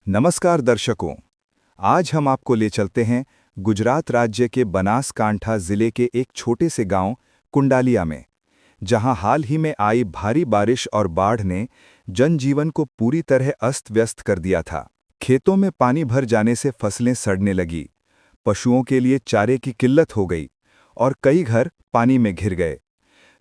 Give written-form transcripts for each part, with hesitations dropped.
नमस्कार दर्शकों, आज हम आपको ले चलते हैं गुजरात राज्य के बनासकांठा जिले के एक छोटे से गांव कुंडालिया में, जहां हाल ही में आई भारी बारिश और बाढ़ ने जनजीवन को पूरी तरह अस्त-व्यस्त कर दिया था। खेतों में पानी भर जाने से फसलें सड़ने लगी, पशुओं के लिए चारे की किल्लत हो गई और कई घर पानी में घिर गए।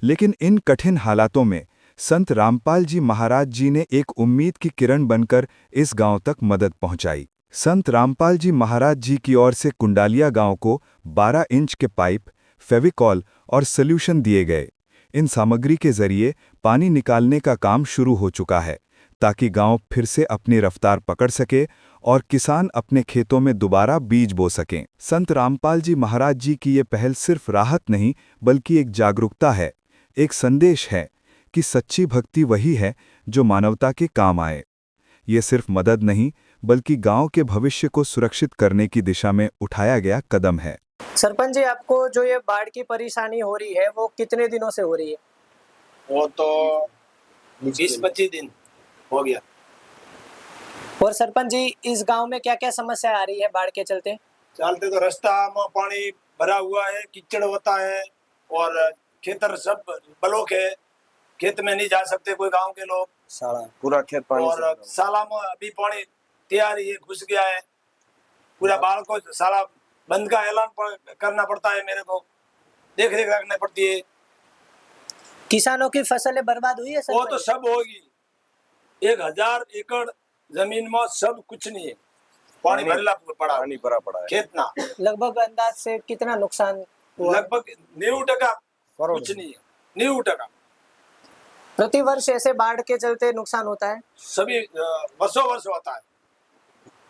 लेकिन इन कठिन हालातों में संत रामपाल जी महाराज जी ने एक उम्मीद की किरण बनकर इस गांव तक मदद पहुंचाई। संत रामपाल जी महाराज जी की ओर से कुंडालिया गांव को 12 इंच के पाइप, फेविकॉल और सॉल्यूशन दिए गए। इन सामग्री के जरिए पानी निकालने का काम शुरू हो चुका है, ताकि गांव फिर से अपनी रफ्तार पकड़ सके और किसान अपने खेतों में दोबारा बीज बो सकें। संत रामपाल जी महाराज जी की ये पहल सिर्फ राहत नहीं, बल्कि एक जागरूकता है, एक संदेश है कि सच्ची भक्ति वही है जो मानवता के काम आए। ये सिर्फ मदद नहीं, बल्कि गांव के भविष्य को सुरक्षित करने की दिशा में उठाया गया कदम है। सरपंच जी, आपको जो ये बाढ़ की परेशानी हो रही है वो कितने दिनों से हो रही है? वो तो 20-25 दिन हो गया। और सरपंच जी, इस गांव में क्या क्या समस्या आ रही है बाढ़ के चलते? चलते तो रास्ता में पानी भरा हुआ है, कीचड़ होता है और खेतर सब ब्लॉक है, खेत में नहीं जा सकते कोई गांव के लोग। साला पूरा खेत पानी और साला में अभी पानी तैयार ही घुस गया है पूरा। बाढ़ को साला बंद का ऐलान करना पड़ता है, मेरे को देख रेख रखनी पड़ती है। किसानों की फसलें बर्बाद हुई है वो सरपंच तो जी? सब होगी, 1000 एकड़ जमीन में सब कुछ नहीं है, पानी भरला पड़ा, पानी भरा पड़ा है। खेत ना लगभग अंदाज से कितना नुकसान हुआ? लगभग 90% कुछ नहीं है, 90%। प्रति वर्ष ऐसे बाढ़ के चलते नुकसान होता है? सभी वर्षों वर्ष होता है,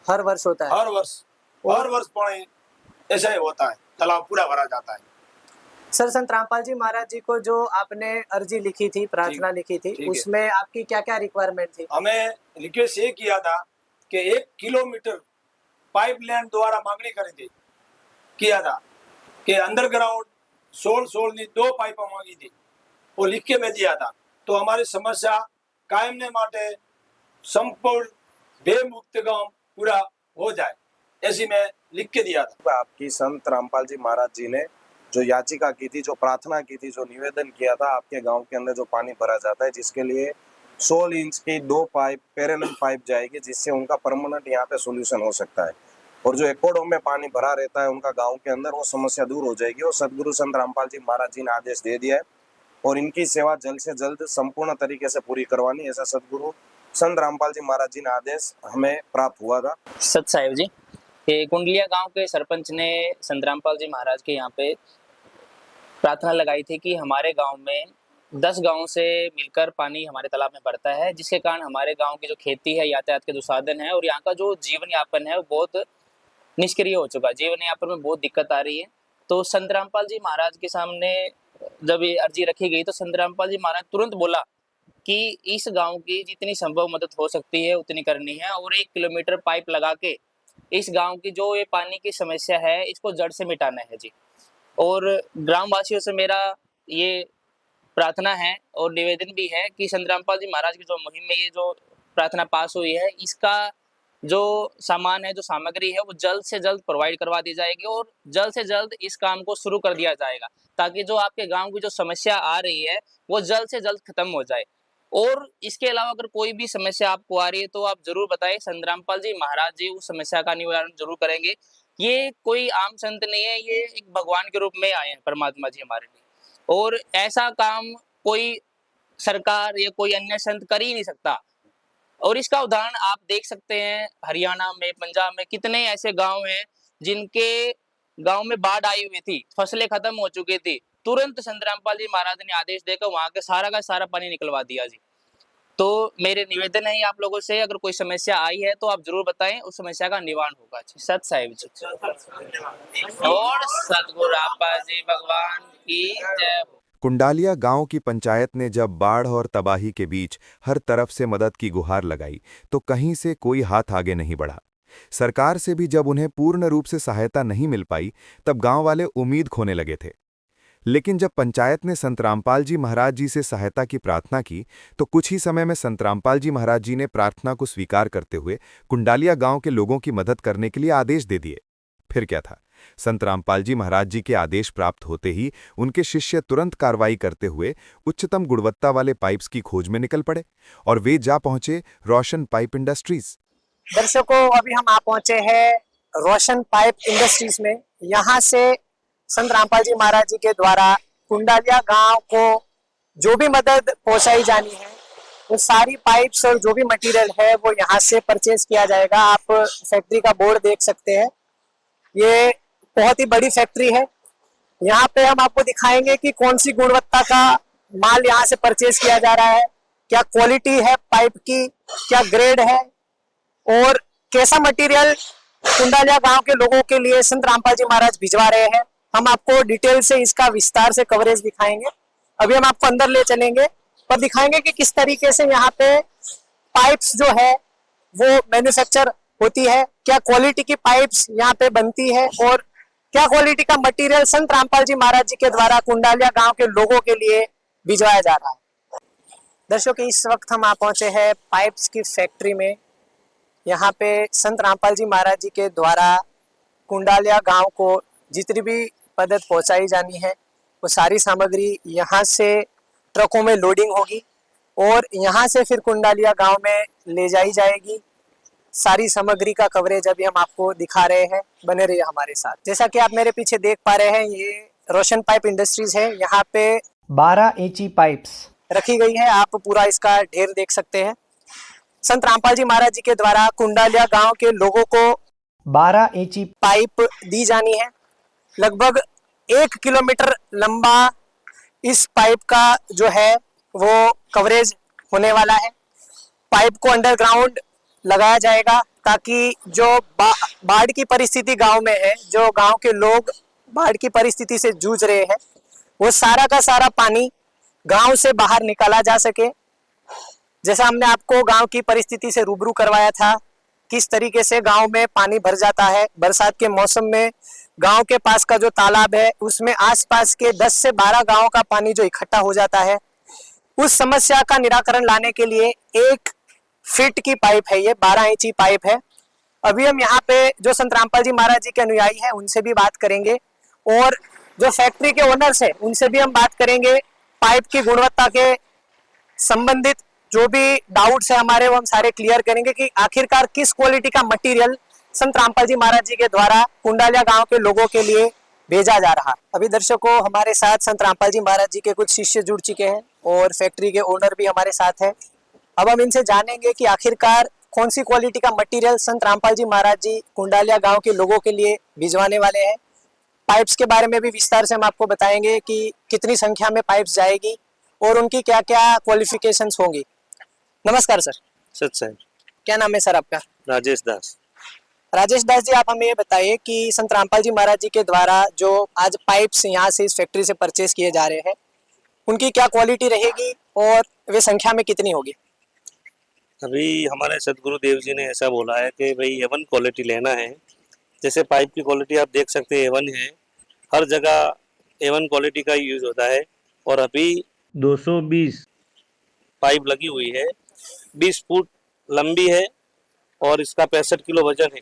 हर वर्ष होता है? हर वर्ष पानी ऐसा ही होता है, तालाब पूरा भरा जाता है। सर, संत रामपाल जी महाराज जी को जो आपने अर्जी लिखी थी, प्रार्थना लिखी थी, उसमें आपकी क्या क्या रिक्वायरमेंट थी? हमें रिक्वेस्ट ये किया था कि 1 किलोमीटर पाइपलाइन द्वारा मांगनी करी थी, किया था कि अंडरग्राउंड 16 नहीं 2 पाइप मांगी थी, वो लिख के मैं दिया था। तो हमारी समस्या कायम ने माटे संपूर्ण बेमुक्त गांव पूरा हो जाए, ऐसी मैं लिख के दिया था। आपकी संत रामपाल जी महाराज जी ने जो याचिका की थी, जो प्रार्थना की थी, जो निवेदन किया था, आपके गांव के अंदर जो पानी भरा जाता है, जिसके लिए 16 इंच की 2 पाइप पैरेलल पाइप जाएगी, जिससे उनका परमानेंट यहाँ पे सोल्यूशन हो सकता है। और जो एकड़ों में पानी भरा रहता है उनका गांव के अंदर, वो समस्या दूर हो जाएगी। और सदगुरु संत रामपाल जी महाराज जी ने आदेश दे दिया है और इनकी सेवा जल्द से जल्द संपूर्ण तरीके से पूरी करवानी, ऐसा सदगुरु संत रामपाल जी महाराज जी ने आदेश हमें प्राप्त हुआ था। सत साहिब जी, ये कुंडलिया गांव के सरपंच ने संत रामपाल जी महाराज के यहाँ पे प्रार्थना लगाई थी कि हमारे गांव में 10 गांव से मिलकर पानी हमारे तालाब में बढ़ता है, जिसके कारण हमारे गांव की जो खेती है, यातायात के जो साधन है और यहाँ का जो जीवन यापन है वो बहुत निष्क्रिय हो चुका है। जीवन यापन में बहुत दिक्कत आ रही है। तो संत रामपाल जी महाराज के सामने जब ये अर्जी रखी गई तो संत रामपाल जी महाराज तुरंत बोला कि इस गांव की जितनी संभव मदद हो सकती है उतनी करनी है और 1 किलोमीटर पाइप लगा के इस गांव की जो ये पानी की समस्या है इसको जड़ से मिटाना है जी। और ग्रामवासियों से मेरा ये प्रार्थना है और निवेदन भी है कि संत रामपाल जी महाराज की जो मुहिम में ये जो प्रार्थना पास हुई है, इसका जो सामान है, जो सामग्री है, वो जल्द से जल्द प्रोवाइड करवा दी जाएगी और जल्द से जल्द इस काम को शुरू कर दिया जाएगा, ताकि जो आपके गांव की जो समस्या आ रही है वो जल्द से जल्द खत्म हो जाए। और इसके अलावा अगर कोई भी समस्या आपको आ रही है तो आप जरूर बताएं, संत रामपाल जी महाराज जी उस समस्या का निवारण जरूर करेंगे। ये कोई आम संत नहीं है, ये एक भगवान के रूप में आए हैं परमात्मा जी हमारे लिए, और ऐसा काम कोई सरकार या कोई अन्य संत कर ही नहीं सकता। और इसका उदाहरण आप देख सकते हैं, हरियाणा में, पंजाब में कितने ऐसे गांव हैं जिनके गांव में बाढ़ आई हुई थी, फसलें खत्म हो चुकी थी, तुरंत संत रामपाल जी महाराज ने आदेश देकर वहां के सारा का सारा पानी निकलवा दिया जी। तो मेरे निवेदन है आप लोगों से, अगर कोई समस्या आई है तो आप जरूर बताएं, उस समस्या का निवारण होगा जी। सत साहिब जी और सतगुरु रामपाल जी भगवान की जय हो। कुंडालिया गांव की पंचायत ने जब बाढ़ और तबाही के बीच हर तरफ से मदद की गुहार लगाई तो कहीं से कोई हाथ आगे नहीं बढ़ा। सरकार से भी जब उन्हें पूर्ण रूप से सहायता नहीं मिल पाई तब गांव वाले उम्मीद खोने लगे थे। लेकिन जब पंचायत ने संत रामपाल जी महाराज जी से सहायता की प्रार्थना की तो कुछ ही समय में संत रामपाल जी महाराज जी ने प्रार्थना को स्वीकार करते हुए कुंडालिया गांव के लोगों की मदद करने के लिए आदेश दे दिए। फिर क्या था, संत रामपाल जी महाराज जी के आदेश प्राप्त होते ही उनके शिष्य तुरंत कार्रवाई करते हुए उच्चतम गुणवत्ता वाले पाइप्स की खोज में निकल पड़े और वे जा पहुंचे रोशन पाइप इंडस्ट्रीज। दर्शकों, अभी हम आ पहुंचे हैं रोशन पाइप इंडस्ट्रीज में। यहाँ से संत रामपाल जी महाराज जी के द्वारा कुंडालिया गांव को जो भी मदद पहुंचाई जानी है, वो सारी पाइप्स और जो भी मटेरियल है वो यहाँ से परचेज किया जाएगा। आप फैक्ट्री का बोर्ड देख सकते हैं, ये बहुत ही बड़ी फैक्ट्री है। यहाँ पे हम आपको दिखाएंगे कि कौन सी गुणवत्ता का माल यहाँ से परचेज किया जा रहा है, क्या क्वालिटी है पाइप की, क्या ग्रेड है और कैसा मटेरियल कुंडालिया गांव के लोगों के लिए संत रामपाल जी महाराज भिजवा रहे हैं। हम आपको डिटेल से इसका विस्तार से कवरेज दिखाएंगे। अभी हम आपको अंदर ले चलेंगे और दिखाएंगे कि किस तरीके से यहाँ पे पाइप्स जो है वो मैन्युफैक्चर होती है, क्या क्वालिटी की पाइप्स यहाँ पे बनती है और क्या क्वालिटी का मटेरियल संत रामपाल जी महाराज जी के द्वारा कुंडालिया गांव के लोगों के लिए भिजवाया जा रहा है। दर्शकों, इस वक्त हम आ पहुंचे हैं पाइप्स की फैक्ट्री में। यहाँ पे संत रामपाल जी महाराज जी के द्वारा कुंडालिया गांव को जितनी भी मदद पहुंचाई जानी है वो सारी सामग्री यहाँ से ट्रकों में लोडिंग होगी और यहाँ से फिर कुंडालिया गांव में ले जाई जाएगी। सारी सामग्री का कवरेज अभी हम आपको दिखा रहे हैं, बने रहिए हमारे साथ। जैसा कि आप मेरे पीछे देख पा रहे हैं, ये रोशन पाइप इंडस्ट्रीज है। यहाँ पे 12 इंची पाइप्स रखी गई है, आप पूरा इसका ढेर देख सकते हैं। संत रामपाल जी महाराज जी के द्वारा कुंडालिया गांव के लोगों को 12 इंची पाइप दी जानी है। लगभग 1 किलोमीटर लंबा इस पाइप का जो है वो कवरेज होने वाला है। पाइप को अंडरग्राउंड लगाया जाएगा ताकि जो बाढ़ की परिस्थिति गांव में है, जो गांव के लोग बाढ़ की परिस्थिति से जूझ रहे हैं, वो सारा का सारा पानी गांव से बाहर निकाला जा सके। जैसा हमने आपको गांव की परिस्थिति से रूबरू करवाया था, किस तरीके से गांव में पानी भर जाता है। बरसात के मौसम में गांव के पास का जो तालाब है उसमें आसपास के 10 से 12 गांवों का पानी जो इकट्ठा हो जाता है, उस समस्या का निराकरण लाने के लिए 1 फीट की पाइप है, ये 12 इंची पाइप है। अभी हम यहाँ पे जो संत रामपाल जी महाराज जी के अनुयायी हैं उनसे भी बात करेंगे और जो फैक्ट्री के ओनर्स हैं उनसे भी हम बात करेंगे। पाइप की गुणवत्ता के संबंधित जो भी डाउट्स है हमारे, वो हम सारे क्लियर करेंगे कि आखिरकार किस क्वालिटी का मटेरियल संत रामपाल जी महाराज जी के द्वारा कुंडालिया गांव के लोगों के लिए भेजा जा रहा। अभी दर्शकों, हमारे साथ संत रामपाल जी महाराज जी के कुछ शिष्य जुड़ चुके हैं और फैक्ट्री के ओनर भी हमारे साथ है। अब हम इनसे जानेंगे कि आखिरकार कौन सी क्वालिटी का मटेरियल संत रामपाल जी महाराज जी कुंडालिया गांव के लोगों के लिए भिजवाने वाले हैं। पाइप्स के बारे में भी विस्तार से हम आपको बताएंगे कि कितनी संख्या में पाइप्स जाएगी और उनकी क्या क्या क्वालिफिकेशंस होंगी। नमस्कार सर। सच साहब। क्या नाम है सर आपका? राजेश दास। राजेश दास जी, आप हमें ये बताइए कि संत रामपाल जी महाराज जी के द्वारा जो आज पाइप्स यहाँ से इस फैक्ट्री से परचेज किए जा रहे हैं, उनकी क्या क्वालिटी रहेगी और वे संख्या में कितनी होगी? अभी हमारे सदगुरु देव जी ने ऐसा बोला है कि भाई A1 क्वालिटी लेना है। जैसे पाइप की क्वालिटी आप देख सकते हैं A1 है, हर जगह A1 क्वालिटी का यूज होता है। और अभी 220 पाइप लगी हुई है, 20 फुट लंबी है और इसका 65 किलो वजन है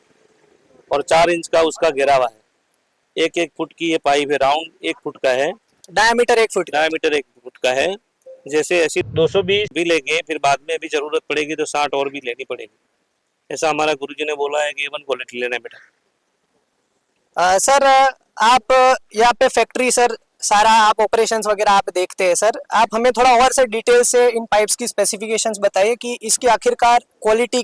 और 4 इंच का उसका घेरावा है। 1-1 फुट की ये पाइप है, राउंड 1 फुट का है, डायमीटर 1 फुट का है। जैसे ऐसी 220 भी लेंगे, फिर बाद में भी जरूरत पड़ेगी तो 60 और भी लेनी पड़ेगी। ऐसा हमारा गुरुजी ने बोला है कि A1 क्वालिटी लेना है बेटा। सर, आप यहाँ पे फैक्ट्री सर सारा आप ऑपरेशंस वगैरह आप देखते हैं सर, आप हमें थोड़ा और से डिटेल से इन पाइप्स की स्पेसिफिकेशंस बताइए कि इसकी आखिरकार क्वालिटी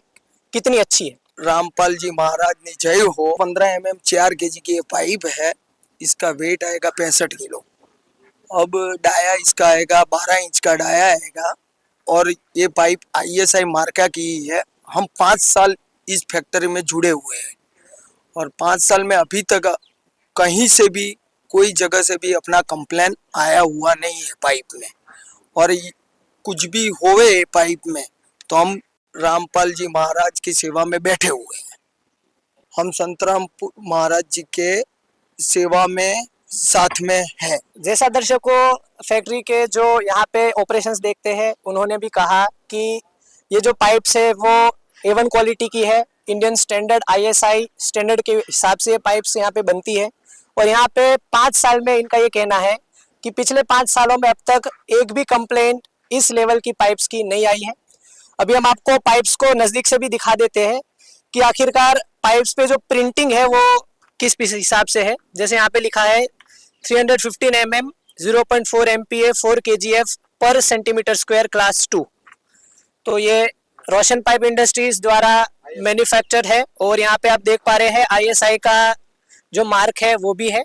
कितनी अच्छी है। रामपाल जी महाराज ने जय हो। 15 mm 4 kg की ये पाइप है, इसका वेट आएगा 65 किलो। अब डाया इसका आएगा 12 इंच का डाया आएगा और ये पाइप ISI मार्का की है। हम 5 साल इस फैक्ट्री में जुड़े हुए हैं और 5 साल में अभी तक कहीं से भी कोई जगह से भी अपना कंप्लेन आया हुआ नहीं है पाइप में। और कुछ भी होवे पाइप में तो हम रामपाल जी महाराज की सेवा में बैठे हुए हैं। हम संत राम महाराज जी के सेवा में साथ में है। जैसा दर्शकों फैक्ट्री के जो यहाँ पे ऑपरेशंस देखते हैं उन्होंने भी कहा कि ये जो पाइप्स है वो A1 क्वालिटी की है, इंडियन स्टैंडर्ड ISI स्टैंडर्ड के हिसाब से ये पाइप्स यहाँ पे बनती है। और यहाँ पे 5 साल में इनका ये कहना है कि पिछले 5 सालों में अब तक एक भी कंप्लेंट इस लेवल की पाइप्स की नहीं आई है। अभी हम आपको पाइप्स को नज़दीक से भी दिखा देते हैं कि आखिरकार पाइप्स पे जो प्रिंटिंग है वो किस हिसाब से है। जैसे यहाँ पे लिखा है 315 mm 0.4 MPa 4 kgf पर सेंटीमीटर स्क्वायर क्लास 2। तो ये रोशन पाइप इंडस्ट्रीज द्वारा मैन्युफैक्चर है और यहाँ पे आप देख पा रहे हैं ISI का जो मार्क है वो भी है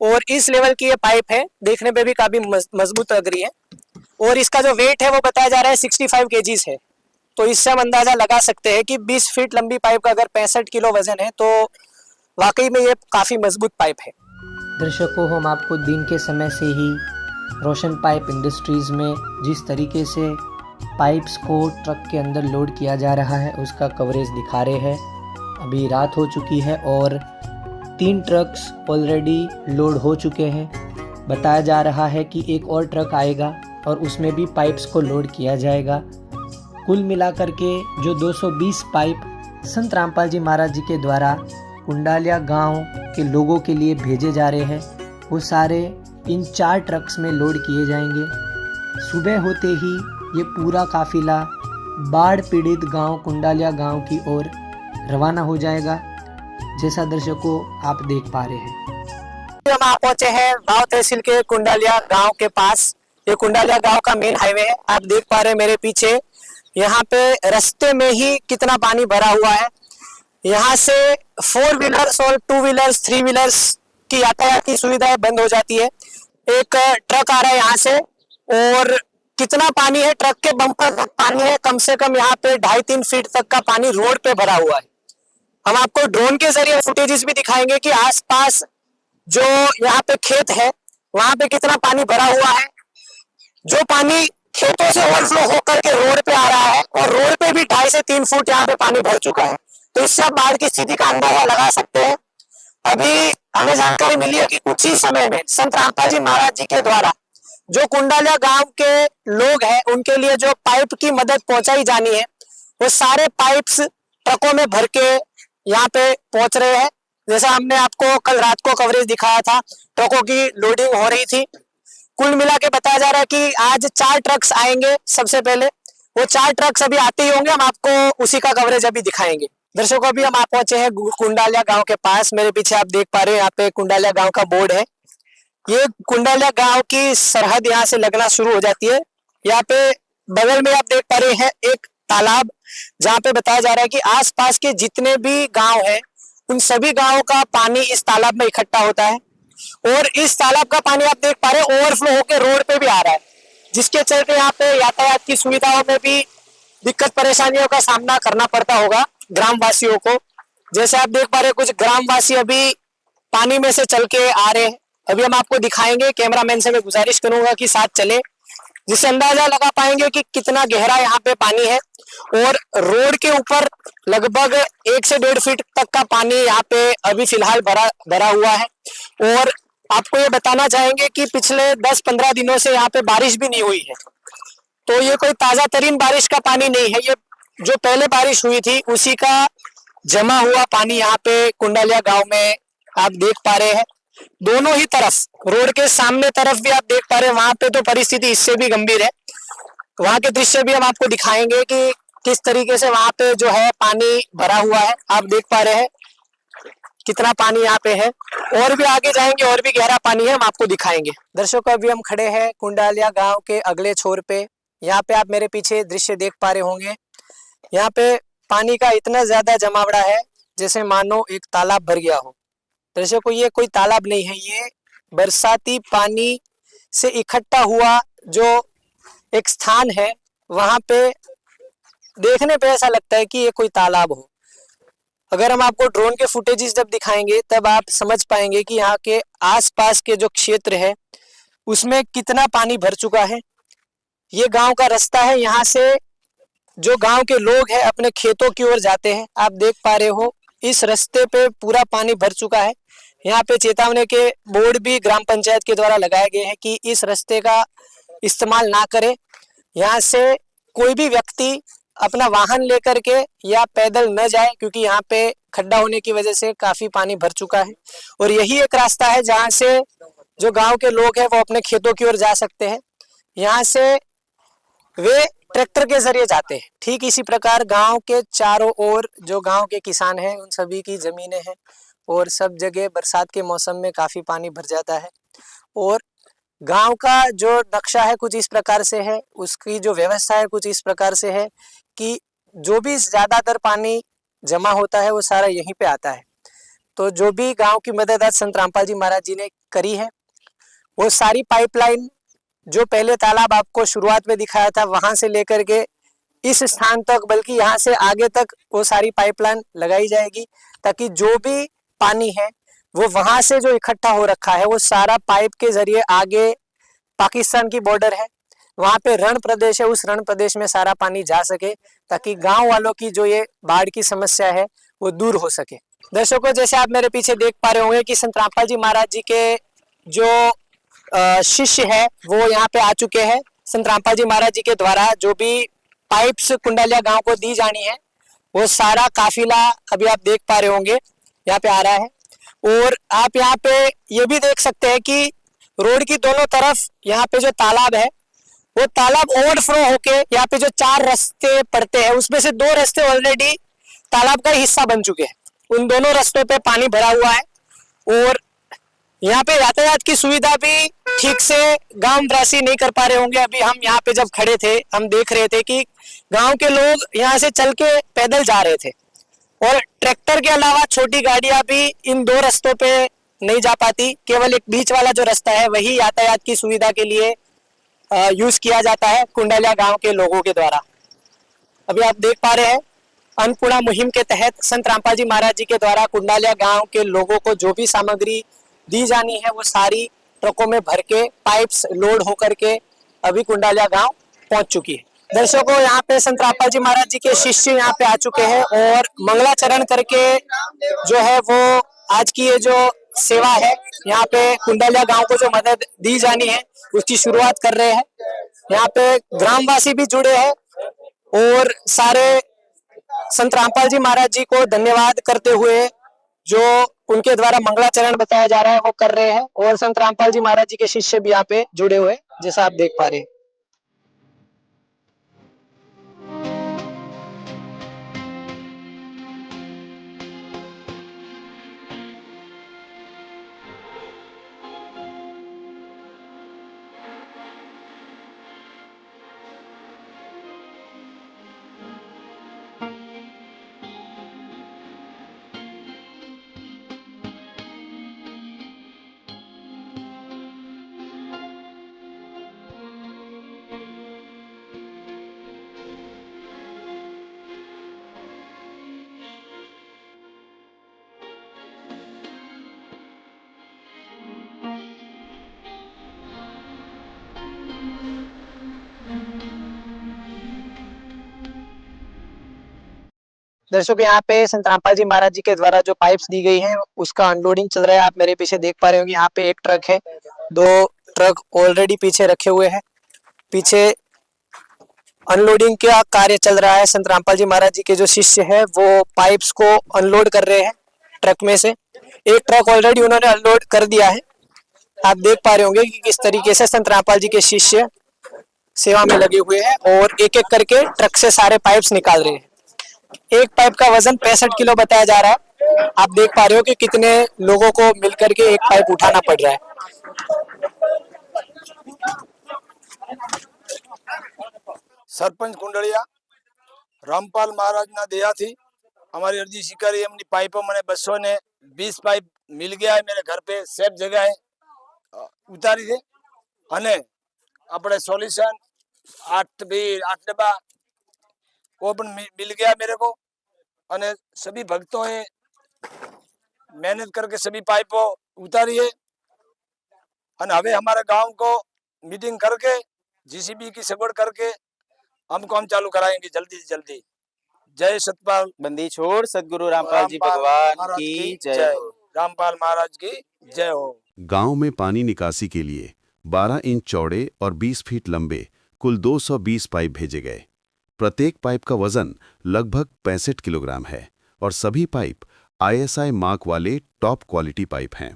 और इस लेवल की ये पाइप है, देखने पे भी काफी मजबूत लग रही है। और इसका जो वेट है वो बताया जा रहा है 65 kgs है। तो इससे हम अंदाजा लगा सकते हैं कि 20 फीट लंबी पाइप का अगर 65 किलो वजन है तो वाकई में ये काफी मजबूत पाइप है। दर्शकों, हम आपको दिन के समय से ही रोशन पाइप इंडस्ट्रीज़ में जिस तरीके से पाइप्स को ट्रक के अंदर लोड किया जा रहा है उसका कवरेज दिखा रहे हैं। अभी रात हो चुकी है और 3 ट्रक्स ऑलरेडी लोड हो चुके हैं। बताया जा रहा है कि एक और ट्रक आएगा और उसमें भी पाइप्स को लोड किया जाएगा। कुल मिलाकर के जो 220 पाइप संत रामपाल जी महाराज जी के द्वारा कुंडालिया गांव के लोगों के लिए भेजे जा रहे हैं वो सारे इन 4 ट्रक्स में लोड किए जाएंगे। सुबह होते ही ये पूरा काफिला बाढ़ पीड़ित गांव कुंडालिया गांव की ओर रवाना हो जाएगा, जैसा दर्शकों आप देख पा रहे हैं। हम आप पहुंचे हैं गांव तहसील के कुंडालिया गांव के पास। ये कुंडालिया गांव का मेन हाईवे है, आप देख पा रहे हैं मेरे पीछे। यहाँ पे रास्ते में ही कितना पानी भरा हुआ है। यहाँ से 4 व्हीलर्स और 2 व्हीलर्स 3 व्हीलर्स की यातायात की सुविधाएं बंद हो जाती है। एक ट्रक आ रहा है यहाँ से और कितना पानी है, ट्रक के बम्पर तक पानी है, कम से कम यहाँ पे 2.5-3 फीट तक का पानी रोड पे भरा हुआ है। हम आपको ड्रोन के जरिए फुटेजेस भी दिखाएंगे कि आसपास जो यहाँ पे खेत है वहां पे कितना पानी भरा हुआ है। जो पानी खेतों से ओवरफ्लो होकर के रोड पे आ रहा है और रोड पे भी 2.5 से 3 फुट यहाँ पे पानी भर चुका है। तो इससे आप बाढ़ की स्थिति का अंदाजा लगा सकते हैं। अभी हमें जानकारी मिली है कि कुछ ही समय में संत रामपाल जी महाराज जी के द्वारा जो कुंडालिया गांव के लोग हैं उनके लिए जो पाइप की मदद पहुंचाई जानी है वो सारे पाइप्स ट्रकों में भर के यहाँ पे पहुंच रहे हैं। जैसा हमने आपको कल रात को कवरेज दिखाया था, ट्रकों की लोडिंग हो रही थी। कुल मिला के बताया जा रहा है कि आज 4 ट्रक्स आएंगे। सबसे पहले वो 4 ट्रक्स अभी आते ही होंगे, हम आपको उसी का कवरेज अभी दिखाएंगे। दर्शकों, अभी हम आप पहुंचे हैं कुंडालिया गांव के पास। मेरे पीछे आप देख पा रहे हैं यहाँ पे कुंडालिया गांव का बोर्ड है। ये कुंडालिया गांव की सरहद यहाँ से लगना शुरू हो जाती है। यहाँ पे बगल में आप देख पा रहे हैं एक तालाब, जहाँ पे बताया जा रहा है कि आसपास के जितने भी गांव हैं उन सभी गांवों का पानी इस तालाब में इकट्ठा होता है और इस तालाब का पानी आप देख पा रहे हैं ओवरफ्लो होकर रोड पे भी आ रहा है, जिसके चलते यहाँ पे यातायात की सुविधाओं में भी दिक्कत परेशानियों का सामना करना पड़ता होगा ग्रामवासियों को। जैसे आप देख पा रहे हैं कुछ ग्रामवासी अभी पानी में से चल के आ रहे हैं। अभी हम आपको दिखाएंगे, कैमरामैन से मैं गुजारिश करूंगा कि साथ चले, जिससे अंदाजा लगा पाएंगे कि कितना गहरा यहाँ पे पानी है। और रोड के ऊपर लगभग 1 से 1.5 फीट तक का पानी यहाँ पे अभी फिलहाल भरा हुआ है। और आपको ये बताना चाहेंगे कि पिछले 10-15 दिनों से यहाँ पे बारिश भी नहीं हुई है। तो ये कोई ताजा तरीन बारिश का पानी नहीं है, ये जो पहले बारिश हुई थी उसी का जमा हुआ पानी यहाँ पे कुंडालिया गांव में आप देख पा रहे हैं। दोनों ही तरफ, रोड के सामने तरफ भी आप देख पा रहे हैं, वहां पे तो परिस्थिति इससे भी गंभीर है। वहां के दृश्य भी हम आपको दिखाएंगे कि किस तरीके से वहां पे जो है पानी भरा हुआ है। आप देख पा रहे हैं कितना पानी यहाँ पे है। और भी आगे जाएंगे, और भी गहरा पानी है, हम आपको दिखाएंगे। दर्शकों, अभी हम खड़े हैं कुंडालिया गांव के अगले छोर पे। यहाँ पे आप मेरे पीछे दृश्य देख पा रहे होंगे। यहाँ पे पानी का इतना ज्यादा जमावड़ा है जैसे मानो एक तालाब भर गया हो। दर्शकों, ये कोई तालाब नहीं है, ये बरसाती पानी से इकट्ठा हुआ जो एक स्थान है। वहां पे देखने पे ऐसा लगता है कि ये कोई तालाब हो। अगर हम आपको ड्रोन के फुटेजेस जब दिखाएंगे तब आप समझ पाएंगे कि यहाँ के आसपास के जो क्षेत्र है उसमें कितना पानी भर चुका है। ये गांव का रास्ता है, यहाँ से जो गांव के लोग हैं अपने खेतों की ओर जाते हैं। आप देख पा रहे हो इस रास्ते पे पूरा पानी भर चुका है। यहाँ पे चेतावनी के बोर्ड भी ग्राम पंचायत के द्वारा लगाए गए हैं कि इस रास्ते का इस्तेमाल ना करें। यहाँ से कोई भी व्यक्ति अपना वाहन लेकर के या पैदल न जाए, क्योंकि यहाँ पे खड्डा होने की वजह से काफी पानी भर चुका है। और यही एक रास्ता है जहाँ से जो गांव के लोग हैं वो अपने खेतों की ओर जा सकते हैं। यहाँ से वे ट्रैक्टर के जरिए जाते हैं। ठीक इसी प्रकार गांव के चारों ओर जो गांव के किसान हैं उन सभी की जमीनें हैं और सब जगह बरसात के मौसम में काफी पानी भर जाता है। और गांव का जो नक्शा है कुछ इस प्रकार से है, उसकी जो व्यवस्था है कुछ इस प्रकार से है कि जो भी ज्यादातर पानी जमा होता है वो सारा यहीं पे आता है। तो जो भी गांव की मदद आज संत रामपाल जी महाराज जी ने करी है, वो सारी पाइपलाइन जो पहले तालाब आपको शुरुआत में दिखाया था वहां से लेकर के इस स्थान तक, बल्कि यहाँ से आगे तक वो सारी पाइपलाइन लगाई जाएगी, ताकि जो भी पानी है वो वहां से जो इकट्ठा हो रखा है वो सारा पाइप के जरिए आगे पाकिस्तान की बॉर्डर है, वहां पे रण प्रदेश है, उस रण प्रदेश में सारा पानी जा सके, ताकि गांव वालों की जो ये बाढ़ की समस्या है वो दूर हो सके। दर्शकों, जैसे आप मेरे पीछे देख पा रहे होंगे कि संत रामपाल जी महाराज जी के जो शिष्य है वो यहाँ पे आ चुके हैं। संत रामपाल जी महाराज जी के द्वारा जो भी पाइप्स कुंडालिया गांव को दी जानी है वो सारा काफिला अभी आप देख पा रहे होंगे यहाँ पे आ रहा है। और आप यहाँ पे ये भी देख सकते हैं कि रोड की दोनों तरफ यहाँ पे जो तालाब है वो तालाब ओवरफ्लो होके यहाँ पे जो 4 रास्ते पड़ते हैं उसमें से 2 रास्ते ऑलरेडी तालाब का हिस्सा बन चुके हैं। उन दोनों रास्तों पे पानी भरा हुआ है और यहाँ पे यातायात की सुविधा भी ठीक से गांव वासी नहीं कर पा रहे होंगे। अभी हम यहाँ पे जब खड़े थे हम देख रहे थे कि गांव के लोग यहाँ से चल के पैदल जा रहे थे और ट्रैक्टर के अलावा छोटी गाड़ियां भी इन 2 रास्तों पे नहीं जा पाती। केवल एक बीच वाला जो रास्ता है वही यातायात की सुविधा के लिए यूज किया जाता है कुंडालिया गांव के लोगों के द्वारा। अभी आप देख पा रहे हैं अन्नपूर्णा मुहिम के तहत संत रामपाल जी महाराज जी के द्वारा कुंडालिया गांव के लोगों को जो भी सामग्री दी जानी है वो सारी ट्रकों में भर के पाइप्स लोड होकर के अभी कुंडालिया गांव पहुंच चुकी है। दर्शकों, यहाँ पे संत रामपाल जी महाराज जी के शिष्य यहाँ पे आ चुके हैं और मंगलाचरण करके जो है वो आज की ये जो सेवा है यहाँ पे कुंडालिया गांव को जो मदद दी जानी है उसकी शुरुआत कर रहे हैं। यहाँ पे ग्रामवासी भी जुड़े हैं और सारे संत रामपाल जी महाराज जी को धन्यवाद करते हुए जो उनके द्वारा मंगलाचरण बताया जा रहा है वो कर रहे हैं। और संत रामपाल जी महाराज जी के शिष्य भी यहाँ पे जुड़े हुए जैसा आप देख पा रहे हैं। दर्शकों, यहाँ पे संत रामपाल जी महाराज जी के द्वारा जो पाइप्स दी गई हैं उसका अनलोडिंग चल रहा है। आप मेरे पीछे देख पा रहे होंगे यहाँ पे एक ट्रक है, 2 ट्रक ऑलरेडी पीछे रखे हुए हैं। पीछे अनलोडिंग का कार्य चल रहा है। संत रामपाल जी महाराज जी के जो शिष्य है वो पाइप्स को अनलोड कर रहे हैं ट्रक में से। एक ट्रक ऑलरेडी उन्होंने अनलोड कर दिया है। आप देख पा रहे होंगे कि किस तरीके से संत रामपाल जी के शिष्य सेवा में लगे हुए हैं और एक एक करके ट्रक से सारे पाइप्स निकाल रहे हैं। एक पाइप का वजन 65 किलो बताया जा रहा है। आप देख पा रहे हो कि कितने लोगों को मिलकर के एक पाइप उठाना पड़ रहा है। सरपंच कुंडलिया रामपाल महाराज ना दयाथी हमारी अर्जी स्वीकारी एमनी पाइपों मैंने 220 पाइप मिल गया है मेरे घर पे सेफ जगह है उतारी थी अने अपने सॉल्यूशन 8 डब्बा वो पण मिल गया मेरे को। अने सभी भक्तों ने मेहनत करके सभी पाइपों उतारी है। अने हवे हमारे गांव को मीटिंग करके जीसीबी की सगवड़ करके हम काम चालू कराएंगे जल्दी से जल्दी। जय सतपाल बंदी छोड़ सदगुरु रामपाल जी भगवान की जय। रामपाल महाराज की जय हो। गांव में पानी निकासी के लिए 12 इंच चौड़े और 20 फीट लंबे कुल 220 पाइप भेजे गए। प्रत्येक पाइप का वजन लगभग 65 किलोग्राम है और सभी पाइप ISI मार्क वाले टॉप क्वालिटी पाइप हैं।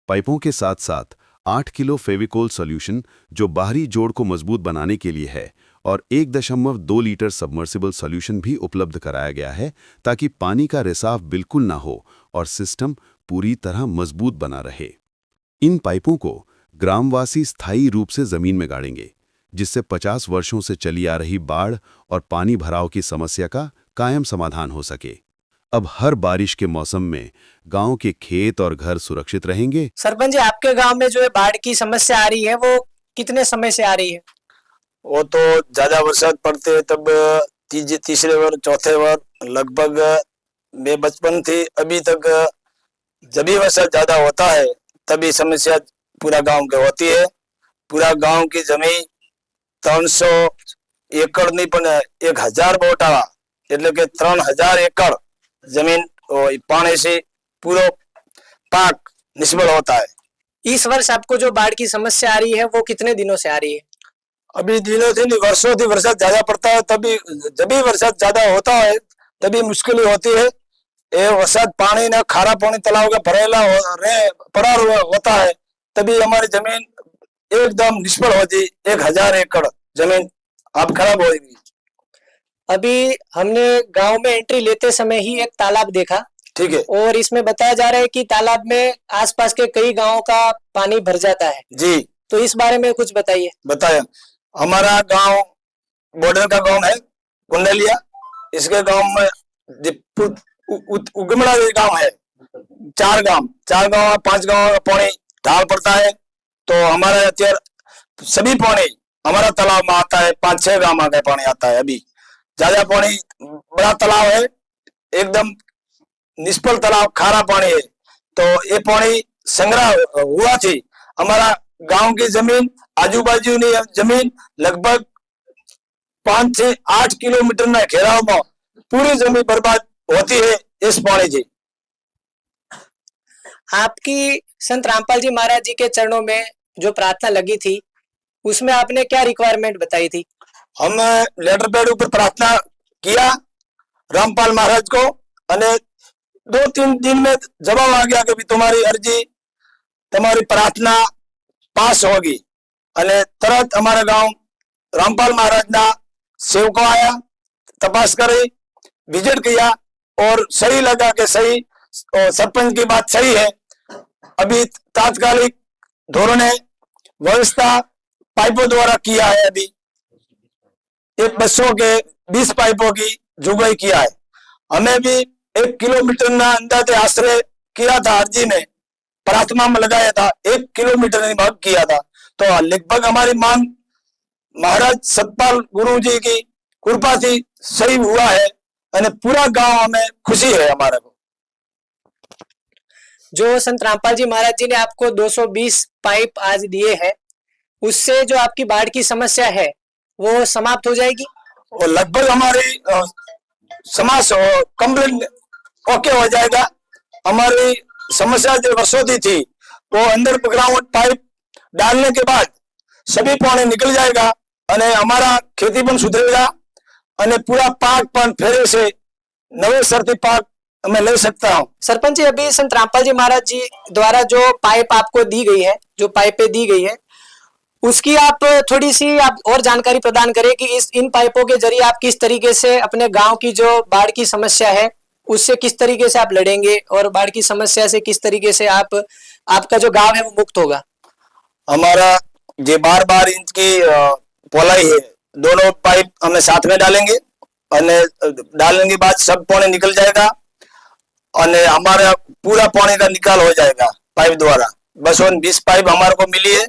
पाइपों के साथ साथ 8 किलो फेविकोल सॉल्यूशन जो बाहरी जोड़ को मजबूत बनाने के लिए है और 1.2 लीटर सबमर्सिबल सॉल्यूशन भी उपलब्ध कराया गया है ताकि पानी का रिसाव बिल्कुल ना हो और सिस्टम पूरी तरह मजबूत बना रहे। इन पाइपों को ग्रामवासी स्थायी रूप से जमीन में गाड़ेंगे, जिससे 50 वर्षों से चली आ रही बाढ़ और पानी भराव की समस्या का कायम समाधान हो सके। अब हर बारिश के मौसम में गांव के खेत और घर सुरक्षित रहेंगे। सरपंच जी, आपके गांव में जो है बाढ़ की समस्या आ रही है, वो कितने समय से आ रही है? वो तो ज्यादा बरसात पड़ते है तब तीसरे बार चौथे बार लगभग मैं बचपन थी अभी तक जब भी वर्षा ज्यादा होता है तभी समस्या पूरा गांव के होती है। पूरा गांव की जमीन 300 एकड़ नहीं पण 1000 बोटावा એટલે કે 3000 एकड़ जमीन पानी से पूरा पाक निष्फल होता है। इस वर्ष आपको जो बाढ़ की समस्या आ रही है वो कितने दिनों से आ रही है? अभी दिनों से नहीं, वर्षों से वर्षा ज्यादा पड़ता है तभी जब भी वर्षा ज्यादा होता है तभी मुश्किल होती है। ये वरसाद पानी ना खारा पानी तालाब का भरेला पड़ा हुआ होता है तभी हमारी जमीन एकदम निष्फल होती। 1000 एकड़ जमीन अब खराब होगी। अभी हमने गांव में एंट्री लेते समय ही एक तालाब देखा, ठीक है और इसमें बताया जा रहा है कि तालाब में आसपास के कई गांवों का पानी भर जाता है जी। तो इस बारे में कुछ बताइए। बताया, हमारा गांव बॉर्डर का गांव है कुंडलिया। इसके गांव में उगमड़ा गांव है, 4 गांव 5 गांव का पानी ढाल पड़ता है तो हमारा અત્યારે सभी पानी हमारा तालाब में आता है। 5-6 गांव का पानी आता है। अभी ज्यादा पानी बड़ा तालाब है, एकदम निष्फल तालाब, खारा पानी है तो ये पानी संग्रह हुआ थी। हमारा गांव की जमीन आजू-बाजू जमीन लगभग 5 से 8 किलोमीटर ना घेराव में पूरी जमीन बर्बाद होती है इस पानी से। आपकी संत रामपाल जी महाराज जी के चरणों में जो प्रार्थना लगी थी उसमें आपने क्या रिक्वायरमेंट बताई थी? हम लेटर पैड ऊपर प्रार्थना किया रामपाल महाराज को અને 2-3 दिन में जवाब आ गया कि भी तुम्हारी अर्जी तुम्हारी प्रार्थना पास होगी। અને तरत हमारा गांव रामपाल महाराज ना सेवको आया, तपास करी, विजिट किया और सही लगा कि सही सरपंच की बात सही है। अभी तात्कालिक धोरणे व्यवस्था पाइपों द्वारा किया है। अभी एक 200 के 20 पाइपों की जुगाई किया है। हमें भी 1 किलोमीटर ना अंदाजे आश्रय किया था, अर्जी में प्रार्थना में लगाया था, 1 किलोमीटर ने भाग किया था तो लगभग हमारी मांग महाराज सतपाल गुरु जी की कृपा से सही हुआ है और पूरा गांव हमें खुशी है। हमारे को जो संत रामपाल जी महाराज जी ने आपको 220 पाइप आज दिए हैं उससे जो आपकी बाढ़ की समस्या है वो समाप्त हो जाएगी और लगभग हमारी समस्या कंप्लीट ओके हो जाएगा। हमारी समस्या जो वर्षों की थी वो अंदर ग्राउंड पाइप डालने के बाद सभी पानी निकल जाएगा और हमारा खेती पण सुधरेगा और पूरा पाक पण फेरे से नवे सरती पाक मैं ले सकता हूँ। सरपंच जी, अभी संत रामपाल जी महाराज जी द्वारा जो पाइप आपको दी गई है, जो पाइपें दी गई है, उसकी आप थोड़ी सी आप और जानकारी प्रदान करें कि इन पाइपों के जरिए आप किस तरीके से अपने गांव की जो बाढ़ की समस्या है उससे किस तरीके से आप लड़ेंगे और बाढ़ की समस्या से किस तरीके से आपका जो गांव है वो मुक्त होगा। हमारा ये 12 इंच की पोलाई है, दोनों पाइप हमें साथ में डालेंगे और डालने के बाद सब पानी निकल जाएगा और हमारा पूरा पानी का निकाल हो जाएगा पाइप द्वारा। बस 20 पाइप हमारे को मिली है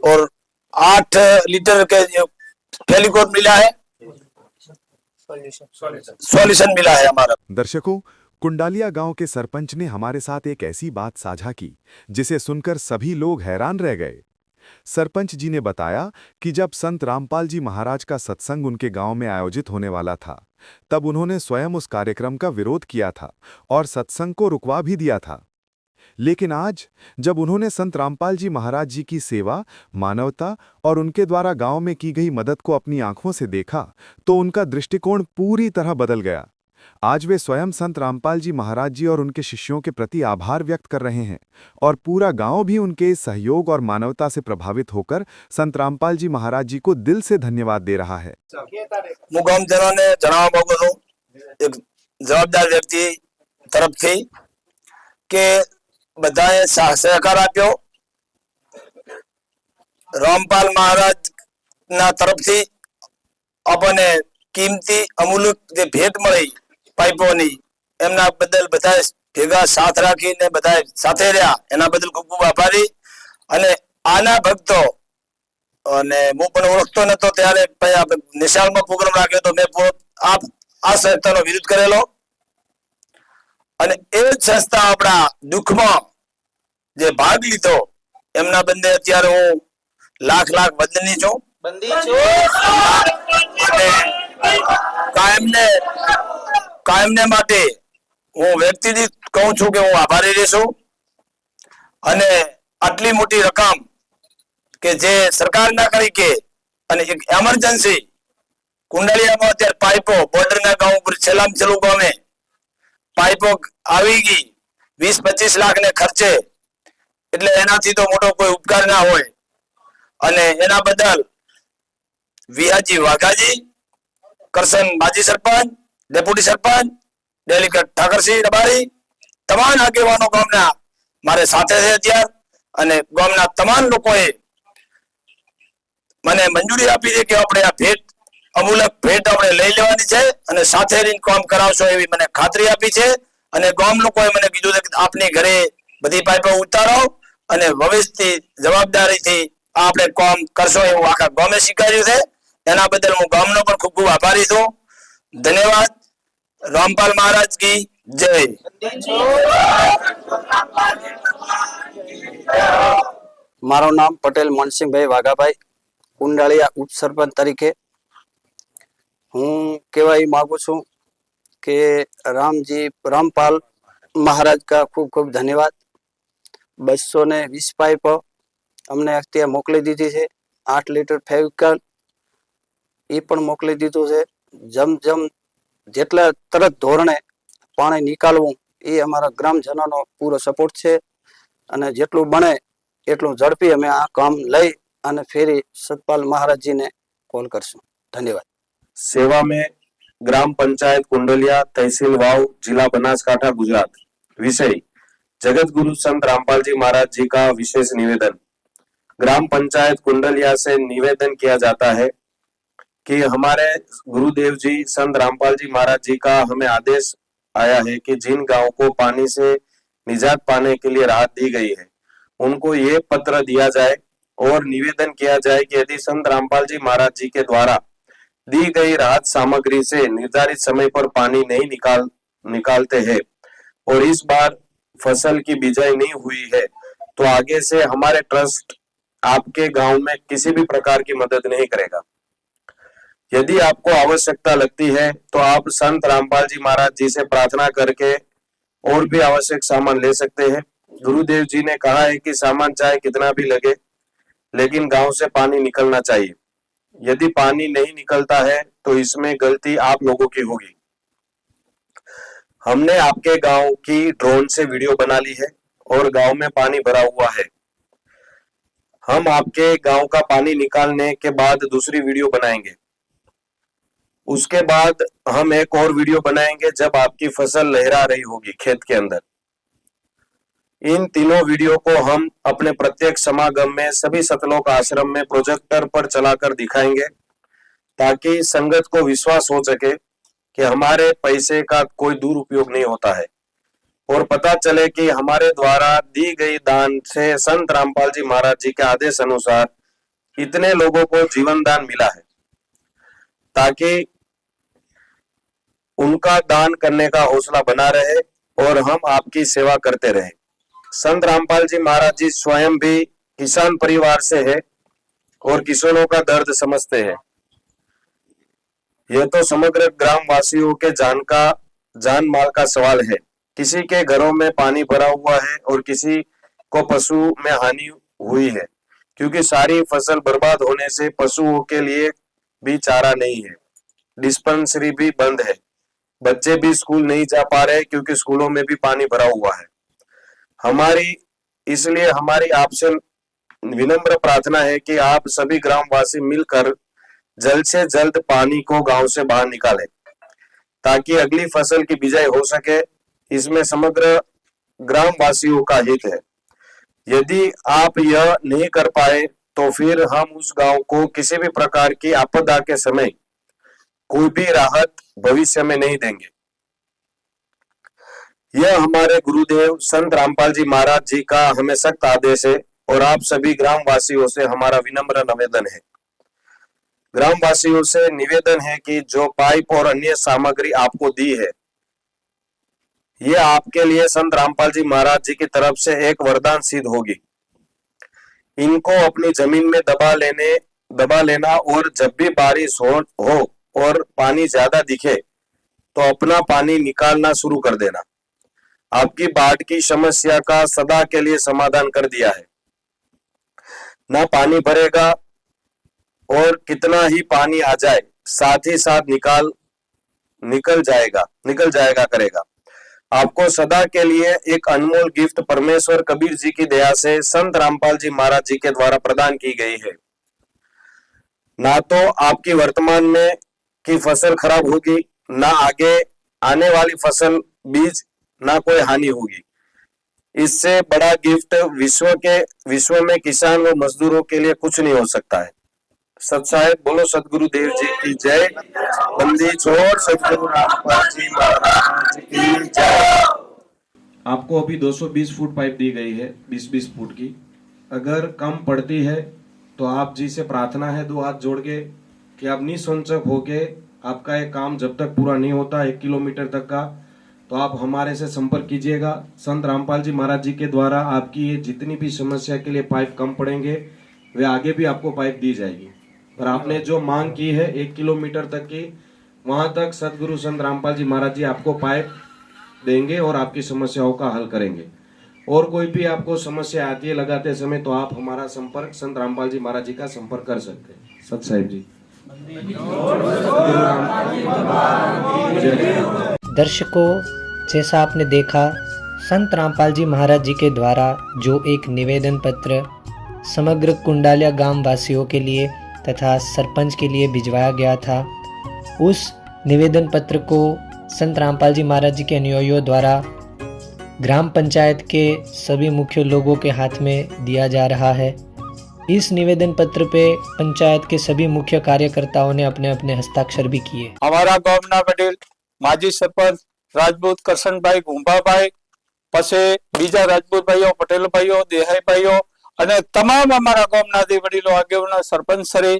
और 8 लीटर के फेलिकोट मिला है, सॉल्यूशन मिला है हमारा। दर्शकों, कुंडालिया गांव के सरपंच ने हमारे साथ एक ऐसी बात साझा की जिसे सुनकर सभी लोग हैरान रह गए। सरपंच जी ने बताया कि जब संत रामपाल जी महाराज का सत्संग उनके गांव में आयोजित होने वाला था तब उन्होंने स्वयं उस कार्यक्रम का विरोध किया था और सत्संग को रुकवा भी दिया था। लेकिन आज जब उन्होंने संत रामपाल जी महाराज जी की सेवा, मानवता और उनके द्वारा गांव में की गई मदद को अपनी आंखों से देखा, तो उनका दृष्टिकोण पूरी तरह बदल गया। आज वे स्वयं संत रामपाल जी महाराज जी और उनके शिष्यों के प्रति आभार व्यक्त कर रहे हैं और पूरा गांव भी उनके इस सहयोग और मानवता से प्रभावित होकर संत रामपाल जी महाराज जी को दिल से धन्यवाद दे रहा है। હું ગામજનોને જણાવવા માંગુ છું એક જવાબદાર વ્યક્તિ તરફથી કે બધાએ સહકાર આપ્યો। રામપાલ મહારાજ ના તરફથી આપણને કિંમતી અમૂલ્ય જે ભેટ મળી પાઇપોની, એમના બદલ બધાએ ભેગા સાથ રાખીને બધાએ સાથે રહ્યા, એના બદલ ખૂબ ખૂબ આભારી। અને આના ભક્તો, અને હું પણ ઓળખતો નતો ત્યારે નિશાળમાં પ્રોગ્રામ રાખ્યો તો મેં આ સંસ્થાનો વિરોધ કરેલો, અને એ જ સંસ્થા આપણા દુઃખમાં જે ભાગ લીધો એમના બંને અત્યારે હું લાખ લાખ વંદની છું। કાયમને માટે હું વ્યક્તિગત કહું છું કે હું આભારી રહીશું। અને આટલી મોટી રકમ કે જે સરકાર ના કરી કે, અને એક એમરજન્સી કુંડાલિયામાં અત્યારે પાઇપો બોર્ડરના ગામ ઉપર છેલ્લામાં છેલ્લું ગામે પાઇપો આવી ગઈ 20-25 લાખ ને ખર્ચે, એટલે એનાથી તો મોટો કોઈ ઉપકાર ના હોય। અને એના બદલ વિહાજી વાઘાજી, કરશન માજી સરપંચ, ડેપ્યુટી સરપંચ, ડેલીગેટ ઠાકરસિંહ રબારી, તમામ આગેવાનો ગામના મારે સાથે છે અત્યારે, અને ગામના તમામ લોકોએ મને મંજૂરી આપી છે કે આપણે આ ભેટ, અમૂલક ભેટ આપણે લઈ લેવાની છે અને સાથે રહીને કામ કરાવશો એવી મને ખાતરી આપી છે। અને ગામ લોકોએ મને કીધું છે કે આપની ઘરે બધી પાઇપો ઉતારો અને ભવિષ્યથી જવાબદારીથી આપણે કામ કરશો એવું આખા ગામે સ્વીકાર્યું છે। એના બદલ હું ગામનો પણ ખૂબ ખૂબ આભારી છું। ધન્યવાદ। રામપાલ મહારાજ की जय। મારું નામ પટેલ મનસિંહભાઈ વાઘાભાઈ, કુંડાળિયા ઉપસરપંચ તરીકે હું કહેવા માંગુ છું કે રામપાલ મહારાજ का ખૂબ ખૂબ ધન્યવાદ। 220 પાઇપ અમને અત્યારે મોકલી દીધી છે, 8 લીટર ફેવિકલ એ પણ મોકલી દીધું છે। જેમ જેટલા તરત ધોરણે પાણી નીકાળવું એ અમારા ગ્રામજનોનો પૂરો સપોર્ટ છે, અને જેટલું બને એટલું ઝડપી અમે આ કામ લઈ અને ફેરી સતપાલ महाराज कॉल करशुं। धन्यवाद। सेवा में ग्राम पंचायत कुंडलिया, तहसील वाव, जिला बनासकांठा, गुजरात। विषय जगत गुरु संत रामपाल जी महाराज जी का विशेष निवेदन। ग्राम पंचायत कुंडलिया से निवेदन किया जाता है कि हमारे गुरुदेव जी संत रामपाल जी महाराज जी का हमें आदेश आया है कि जिन गांव को पानी से निजात पाने के लिए राहत दी गई है उनको ये पत्र दिया जाए और निवेदन किया जाए कि यदि संत रामपाल जी महाराज जी के द्वारा दी गई राहत सामग्री से निर्धारित समय पर पानी नहीं निकालते हैं और इस बार फसल की बिजाई नहीं हुई है तो आगे से हमारे ट्रस्ट आपके गांव में किसी भी प्रकार की मदद नहीं करेगा। यदि आपको आवश्यकता लगती है तो आप संत रामपाल जी महाराज जी से प्रार्थना करके और भी आवश्यक सामान ले सकते हैं। गुरुदेव जी ने कहा है कि सामान चाहे कितना भी लगे लेकिन गांव से पानी निकलना चाहिए। यदि पानी नहीं निकलता है तो इसमें गलती आप लोगों की होगी। हमने आपके गांव की ड्रोन से वीडियो बना ली है और गांव में पानी भरा हुआ है। हम आपके गांव का पानी निकालने के बाद दूसरी वीडियो बनाएंगे। उसके बाद हम एक और वीडियो बनाएंगे जब आपकी फसल लहरा रही होगी खेत के अंदर। इन तीनों वीडियो को हम अपने प्रत्येक समागम में सभी सतलोक आश्रम में प्रोजेक्टर पर चलाकर दिखाएंगे ताकि संगत को विश्वास हो सके कि हमारे पैसे का कोई दुरुपयोग नहीं होता है और पता चले कि हमारे द्वारा दी गई दान से संत रामपाल जी महाराज जी के आदेश अनुसार इतने लोगों को जीवन दान मिला है, ताकि उनका दान करने का हौसला बना रहे और हम आपकी सेवा करते रहे। संत रामपाल जी महाराज जी स्वयं भी किसान परिवार से है और किसानों का दर्द समझते हैं। यह तो समग्र ग्राम वासियों के जान माल का सवाल है। किसी के घरों में पानी भरा हुआ है और किसी को पशु में हानि हुई है, क्योंकि सारी फसल बर्बाद होने से पशुओं के लिए भी चारा नहीं है। डिस्पेंसरी भी बंद है, बच्चे भी स्कूल नहीं जा पा रहे क्योंकि स्कूलों में भी पानी भरा हुआ है। इसलिए हमारी आपसे विनम्र प्रार्थना है कि आप सभी ग्रामवासी मिलकर जल्द से जल्द पानी को गांव से बाहर निकालें, ताकि अगली फसल की बिजाई हो सके। इसमें समग्र ग्रामवासियों का हित है। यदि आप यह नहीं कर पाए तो फिर हम उस गांव को किसी भी प्रकार की आपदा के समय कोई भी राहत भविष्य में नहीं देंगे। यह हमारे गुरुदेव संत रामपाल जी महाराज जी का हमें सख्त आदेश है और आप सभी ग्रामवासियों से हमारा विनम्र निवेदन है। ग्रामवासियों से निवेदन है कि जो पाइप और अन्य सामग्री आपको दी है, ये आपके लिए संत रामपाल जी महाराज जी की तरफ से एक वरदान सिद्ध होगी। इनको अपनी जमीन में दबा लेना और जब भी बारिश हो और पानी ज्यादा दिखे तो अपना पानी निकालना शुरू कर देना। आपकी बाढ़ की समस्या का सदा के लिए समाधान कर दिया है। ना पानी भरेगा और कितना ही पानी आ जाए साथ ही साथ निकल जाएगा करेगा। आपको सदा के लिए एक अनमोल गिफ्ट परमेश्वर कबीर जी की दया से संत रामपाल जी महाराज जी के द्वारा प्रदान की गई है। ना तो आपकी वर्तमान में की फसल खराब होगी, ना आगे आने वाली फसल बीज ना कोई हानि होगी। इससे बड़ा गिफ्ट विश्व में किसान व मजदूरों के लिए कुछ नहीं हो सकता है। सत साहेब बोलो सतगुरु देव जी की जय। बंदी छोड़ सतगुरु रामपाल जी महाराज की जय। आपको अभी 220 फुट पाइप दी गई है, 20-20 फुट की। अगर कम पड़ती है तो आप जी से प्रार्थना है दो हाथ जोड़ के कि आप निसंशक होके आपका ये काम जब तक पूरा नहीं होता 1 किलोमीटर तक का, तो आप हमारे से संपर्क कीजिएगा। संत रामपाल जी महाराज जी के द्वारा आपकी ये जितनी भी समस्या के लिए पाइप कम पड़ेंगे वे आगे भी आपको पाइप दी जाएगी। पर आपने जो मांग की है 1 किलोमीटर तक की, वहां तक सदगुरु संत रामपाल जी महाराज जी आपको पाइप देंगे और आपकी समस्याओं का हल करेंगे। और कोई भी आपको समस्या आती है लगाते समय तो आप हमारा संपर्क संत रामपाल जी महाराज जी का संपर्क कर सकते हैं। सत साहिब जी। दर्शकों, जैसा आपने देखा, संत रामपाल जी महाराज जी के द्वारा जो एक निवेदन पत्र समग्र कुंडालिया गांव वासियों के लिए तथा सरपंच के लिए भिजवाया गया था, उस निवेदन पत्र को संत रामपाल जी महाराज जी के अनुयायियों द्वारा ग्राम पंचायत के सभी मुख्य लोगों के हाथ में दिया जा रहा है। इस निवेदन पत्र पे पंचायत के सभी मुख्य कार्यकर्ताओं ने अपने अपने हस्ताक्षर भी किए। हमारा गामना वडील माजी सरपंच રાજપૂત કરશનભાઈ ગુંભાભાઈ, પછી બીજા રાજપૂત ભાઈઓ, પટેલ ભાઈઓ, દેહાઈ ભાઈઓ અને તમામ અમારા ગામના જે વડીલો આગેવાનો સરપંચ શ્રી